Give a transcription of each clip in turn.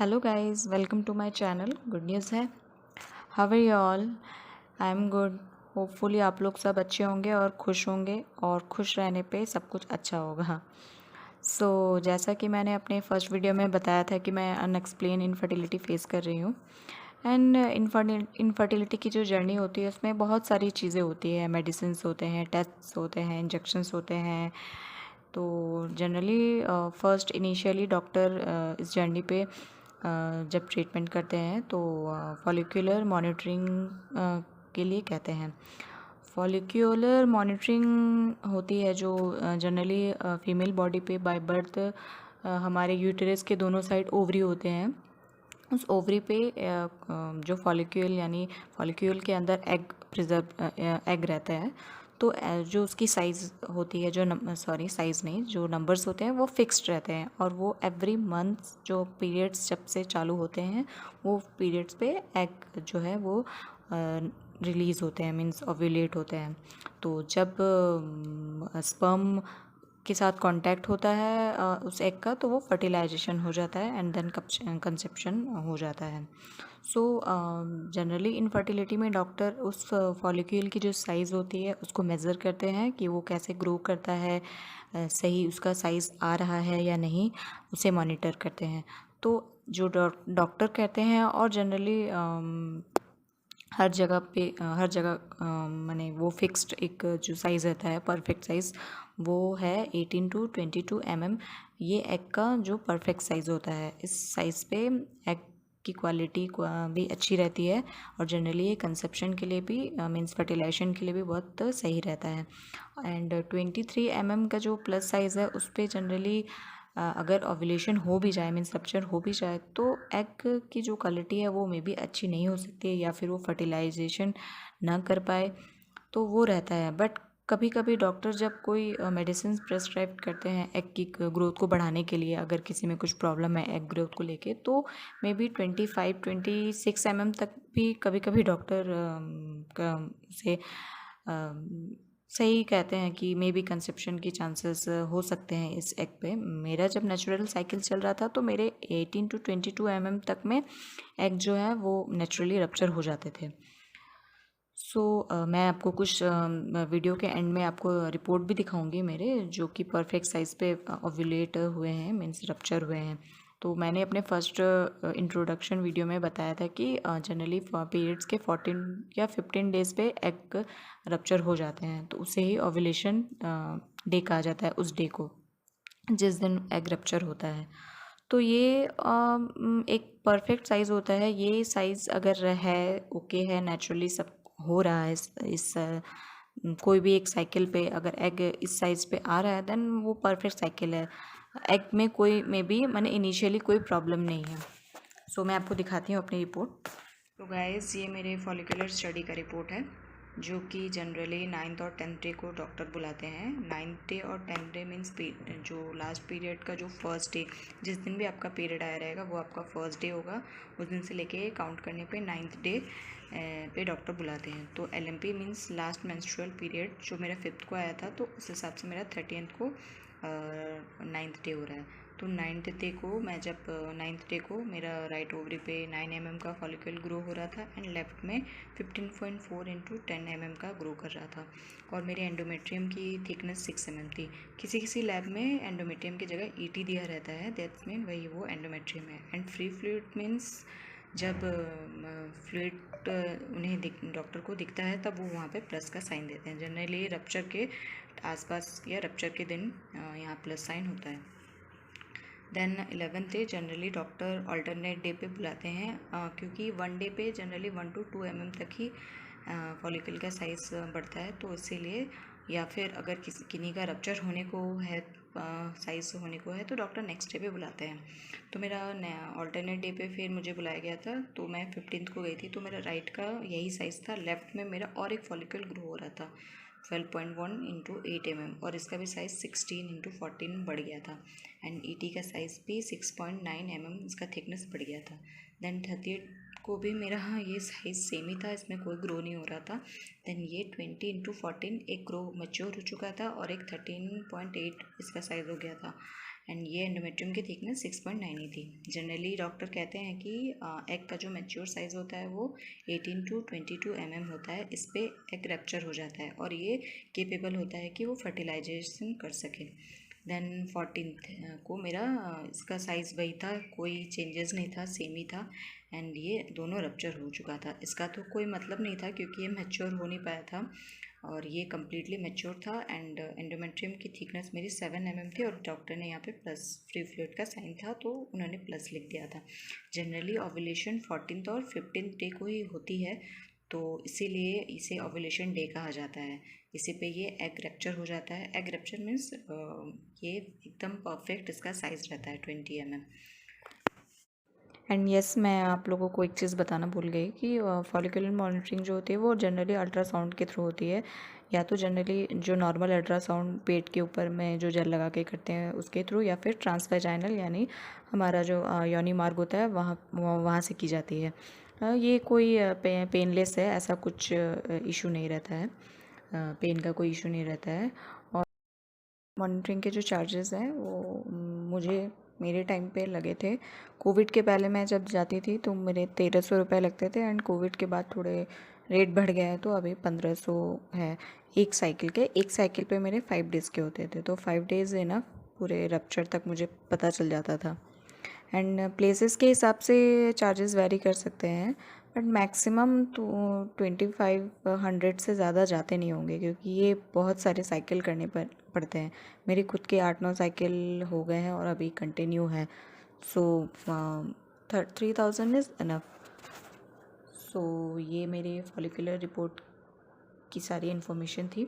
Hello guys, welcome to my channel. Good news है। How are you all? I am good. Hopefully आप लोग सब अच्छे होंगे और खुश होंगे, और खुश रहने पे सब कुछ अच्छा होगा। जैसा कि मैंने अपने फर्स्ट वीडियो में बताया था कि मैं अनएक्सप्लेन इनफर्टिलिटी फेस कर रही हूँ। एंड इनफर्टिलिटी की जो जर्नी होती है उसमें बहुत सारी चीज़ें होती है। मेडिसिन्स होते हैं, टेस्ट्स होते हैं, इंजेक्शंस होते हैं। तो जनरली फर्स्ट इनिशियली डॉक्टर इस जर्नी पे जब ट्रीटमेंट करते हैं तो फॉलिक्यूलर मॉनिटरिंग के लिए कहते हैं। फॉलिक्यूलर मॉनिटरिंग होती है जो जनरली फीमेल बॉडी पे बाय बर्थ हमारे यूटेरस के दोनों साइड ओवरी होते हैं। उस ओवरी पे जो फॉलिक्यूल यानी फॉलिक्यूल के अंदर एग प्रिजर्व एग रहता है। तो जो उसकी साइज़ होती है, जो सॉरी साइज़ नहीं, जो नंबर्स होते हैं वो फिक्स्ड रहते हैं, और वो एवरी मंथ जो पीरियड्स जब से चालू होते हैं वो पीरियड्स पे एग जो है वो रिलीज़ होते हैं, मीन्स ओव्यूलेट होते हैं। तो जब स्पर्म के साथ कांटेक्ट होता है उस एग का, तो वो फर्टिलाइजेशन हो जाता है एंड देन कंसेप्शन हो जाता है। जनरली इनफर्टिलिटी में डॉक्टर उस फॉलिक्यूल की जो साइज़ होती है उसको मेज़र करते हैं कि वो कैसे ग्रो करता है, सही उसका साइज़ आ रहा है या नहीं, उसे मॉनिटर करते हैं। तो जो डॉक्टर कहते हैं, और जनरली हर जगह माने वो फिक्स्ड एक जो साइज़ रहता है, परफेक्ट साइज़, वो है 18 to 22 mm। ये एग का जो परफेक्ट साइज़ होता है, इस साइज़ पे एग की क्वालिटी भी अच्छी रहती है, और जनरली ये कंसेप्शन के लिए भी मीन्स फर्टिलाइजेशन के लिए भी बहुत सही रहता है। एंड 23 mm का जो प्लस साइज़ है उस पर जनरली अगर ओव्यूलेशन हो भी जाए, मीन्स रप्चर हो भी जाए, तो एग की जो क्वालिटी है वो मे बी अच्छी नहीं हो सकती है, या फिर वो फर्टिलाइजेशन ना कर पाए, तो वो रहता है। बट कभी कभी डॉक्टर जब कोई मेडिसिन प्रेस्क्राइब करते हैं एग की ग्रोथ को बढ़ाने के लिए, अगर किसी में कुछ प्रॉब्लम है एग ग्रोथ को लेके, तो मे बी 25-26 mm तक भी कभी कभी डॉक्टर से सही कहते हैं कि मे बी कंसेप्शन की चांसेस हो सकते हैं इस एग पे। मेरा जब नेचुरल साइकिल चल रहा था तो मेरे 18 to 22 mm तक में एग जो है वो नेचुरली रप्चर हो जाते थे। मैं आपको कुछ वीडियो के एंड में आपको रिपोर्ट भी दिखाऊंगी मेरे, जो कि परफेक्ट साइज़ पे ओव्यूलेट हुए हैं, मीन्स रप्चर हुए हैं। तो मैंने अपने फर्स्ट इंट्रोडक्शन वीडियो में बताया था कि जनरली पीरियड्स के 14 या 15 डेज़ पे एग रप्चर हो जाते हैं, तो उसे ही ओव्यूलेशन डे कहा जाता है, उस डे को जिस दिन एग रप्चर होता है। तो ये एक परफेक्ट साइज़ होता है। ये साइज़ अगर है, ओके है, नेचुरली सब हो रहा है कोई भी एक साइकिल पे अगर एग इस साइज़ पे आ रहा है, देन वो परफेक्ट साइकिल है। एग में कोई मे बी मैंने इनिशियली कोई प्रॉब्लम नहीं है। मैं आपको दिखाती हूँ अपनी रिपोर्ट। तो गाइस, ये मेरे फॉलिकुलर स्टडी का रिपोर्ट है, जो कि जनरली 9th और 10th डे को डॉक्टर बुलाते हैं। 9th डे और 10th डे मीन्स जो लास्ट पीरियड का जो फर्स्ट डे, जिस दिन भी आपका पीरियड आया रहेगा वो आपका फर्स्ट डे होगा। उस दिन से लेके काउंट करने पे 9th डे पे डॉक्टर बुलाते हैं। तो LMP means last menstrual period, जो मेरा 5th को आया था, तो उस हिसाब से मेरा 30th को 9th डे हो रहा है। तो 9th डे को मैं जब 9th डे को मेरा राइट ओवरी पे 9 mm का फॉलिकल ग्रो हो रहा था, एंड लेफ्ट में 15.4 इंटू 10 mm का ग्रो कर रहा था, और मेरे एंडोमेट्रियम की थिकनेस 6 mm थी। किसी किसी लैब में एंडोमेट्रियम की जगह ET दिया रहता है, दैट्स मीन वही वो एंडोमेट्रियम है। एंड फ्री फ्लूइड मीन्स जब फ्लूइड उन्हें डॉक्टर को दिखता है तब वो वहाँ पे प्लस का साइन देते हैं। जनरली रप्चर के आसपास या रप्चर के दिन यहाँ प्लस साइन होता है। Then 11th day generally doctor alternate day पे बुलाते हैं, क्योंकि 1 डे पे जनरली 1 to 2 mm तक ही फॉलिकल का साइज़ बढ़ता है, तो इसीलिए, या फिर अगर किन्हीं का रप्चर होने को है, साइज़ होने को है, तो डॉक्टर नेक्स्ट डे पे बुलाते हैं। तो मेरा अल्टरनेट डे पे फिर मुझे बुलाया गया था, तो मैं 15th को गई थी। तो मेरा राइट का यही साइज़ था, लेफ़्ट में मेरा और एक फॉलिकल ग्रो हो रहा था 12.1 इंटू 8 mm, और इसका भी साइज़ 16 इंटू 14 बढ़ गया था। एंड ET का साइज़ भी 6.9 mm, इसका थिकनेस बढ़ गया था। देन 30th को भी मेरा ये साइज़ सेम ही था, इसमें कोई ग्रो नहीं हो रहा था। देन ये 20 इंटू 14 एक ग्रो मैच्योर हो चुका था, और एक 13.8 इसका साइज़ हो गया था। एंड ये एंडोमेट्रियम की थिकनेस 6.9 ही थी। जनरली डॉक्टर कहते हैं कि एग का जो मैच्योर साइज़ होता है वो 18 to 22 mm होता है। इस पर एग रैप्चर हो जाता है और ये केपेबल होता है कि वो फर्टिलाइजेशन कर सके। देन 14th को मेरा इसका साइज़ वही था, कोई चेंजेस नहीं था, सेम ही था। एंड ये दोनों रप्चर हो चुका था। इसका तो कोई मतलब नहीं था क्योंकि ये मैच्योर हो नहीं पाया था और ये कम्प्लीटली मैच्योर था। एंड एंडोमेट्रियम की थिकनेस मेरी 7 mm थी और डॉक्टर ने यहाँ पे प्लस फ्री फ्लूइड का साइन था तो उन्होंने प्लस लिख दिया था। जनरली ओव्यूलेशन 14th और 15th डे को ही होती है, तो इसीलिए इसे ओव्यूलेशन डे कहा जाता है। इसी पे ये एग रैप्चर हो जाता है। एग रैप्चर मीन्स ये एकदम परफेक्ट इसका साइज़ रहता है 20 mm। एंड यस, मैं आप लोगों को एक चीज़ बताना भूल गई कि फॉलिकुलर मॉनिटरिंग जो होती है वो जनरली अल्ट्रासाउंड के थ्रू होती है, या तो जनरली जो नॉर्मल अल्ट्रासाउंड पेट के ऊपर में जो जेल लगा के करते हैं उसके थ्रू, या फिर ट्रांसवेजाइनल यानी हमारा जो योनि मार्ग होता है वहाँ से की जाती है। ये कोई पेनलेस है, ऐसा कुछ इशू नहीं रहता है, पेन का कोई इशू नहीं रहता है। और मॉनिटरिंग के जो चार्जेस हैं वो मुझे मेरे टाइम पे लगे थे। कोविड के पहले मैं जब जाती थी तो मेरे 1300 रुपये लगते थे, एंड कोविड के बाद थोड़े रेट बढ़ गया है तो अभी 1500 है एक साइकिल के। एक साइकिल पे मेरे 5 डेज़ के होते थे, तो 5 डेज़ है ना, पूरे रप्चर तक मुझे पता चल जाता था। एंड प्लेसेस के हिसाब से चार्जेस वेरी कर सकते हैं, बट मैक्सिमम तो 2500 से ज़्यादा जाते नहीं होंगे क्योंकि ये बहुत सारे साइकिल करने पड़ते हैं। मेरे खुद के 8-9 साइकिल हो गए हैं और अभी कंटिन्यू है। सो 3000 इज़ इनफ। सो ये मेरे फॉलिकुलर रिपोर्ट की सारी इन्फॉर्मेशन थी।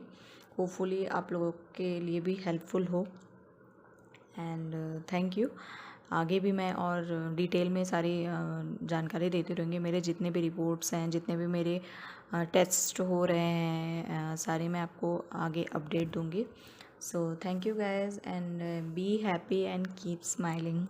होपफुली आप लोगों के लिए भी हेल्पफुल हो। And thank you. आगे भी मैं और डिटेल में सारी जानकारी देती रहूँगी। मेरे जितने भी रिपोर्ट्स हैं, जितने भी मेरे टेस्ट हो रहे हैं, सारे मैं आपको आगे अपडेट दूँगी। So thank you guys, and be happy and keep smiling.